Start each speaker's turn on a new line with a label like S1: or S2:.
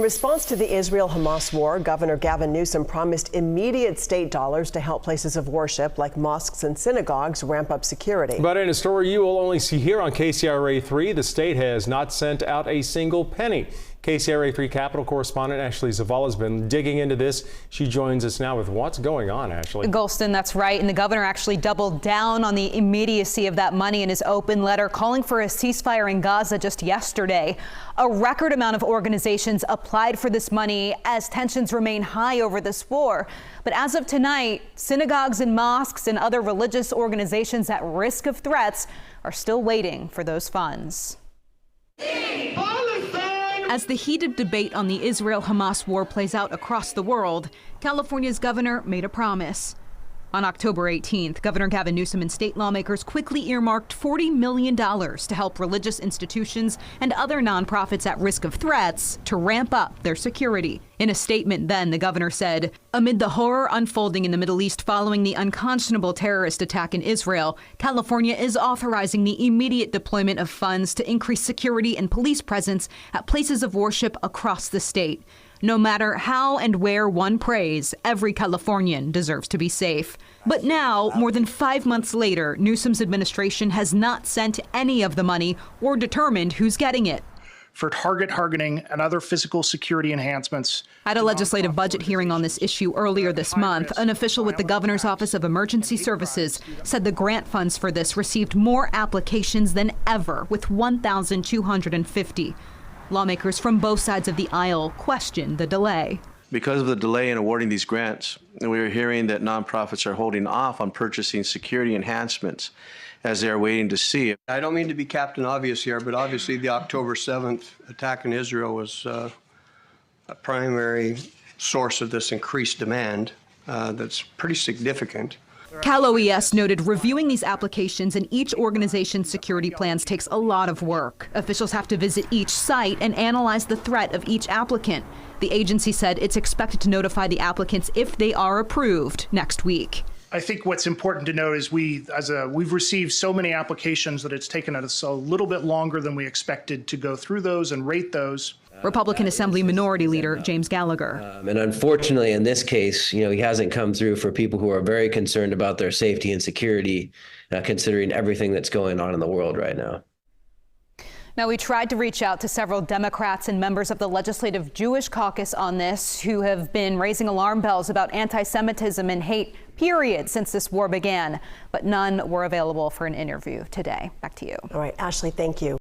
S1: In response to the Israel-Hamas war, Governor Gavin Newsom promised immediate state dollars to help places of worship like mosques and synagogues ramp up security.
S2: But in a story you will only see here on KCRA3, the state has not sent out a single penny. KCRA3 Capitol correspondent Ashley Zavala has been digging into this. She joins us now with what's going on, Ashley.
S3: Golston, that's right. And the governor actually doubled down on the immediacy of that money in his open letter, calling for a ceasefire in Gaza just yesterday. A record amount of organizations applied for this money as tensions remain high over this war. But as of tonight, synagogues and mosques and other religious organizations at risk of threats are still waiting for those funds. As the heated debate on the Israel-Hamas war plays out across the world, California's governor made a promise. On October 18th, Governor Gavin Newsom and state lawmakers quickly earmarked $40 million to help religious institutions and other nonprofits at risk of threats to ramp up their security. In a statement then, the governor said, amid the horror unfolding in the Middle East following the unconscionable terrorist attack in Israel, California is authorizing the immediate deployment of funds to increase security and police presence at places of worship across the state. No matter how and where one prays, every Californian deserves to be safe. But now, more than 5 months later, Newsom's administration has not sent any of the money or determined who's getting it.
S4: For targeting and other physical security enhancements.
S3: At a legislative budget hearing on this issue earlier this month, an official with the governor's Office of Emergency Services said the grant funds for this received more applications than ever, with 1,250. Lawmakers from both sides of the aisle questioned the delay.
S5: Because of the delay in awarding these grants, we are hearing that nonprofits are holding off on purchasing security enhancements as they are waiting to see.
S6: I don't mean to be Captain Obvious here, but obviously the October 7th attack in Israel was a primary source of this increased demand that's pretty significant.
S3: Cal OES noted reviewing these applications and each organization's security plans takes a lot of work. Officials have to visit each site and analyze the threat of each applicant. The agency said it's expected to notify the applicants if they are approved next week.
S4: I think what's important to note is we've received so many applications that it's taken us a little bit longer than we expected to go through those and rate those.
S3: Republican Assembly Minority Leader James Gallagher.
S7: And unfortunately, in this case, he hasn't come through for people who are very concerned about their safety and security, considering everything that's going on in the world right now.
S3: Now, we tried to reach out to several Democrats and members of the Legislative Jewish Caucus on this, who have been raising alarm bells about anti-Semitism and hate, period, since this war began. But none were available for an interview today. Back to you.
S1: All right, Ashley, thank you.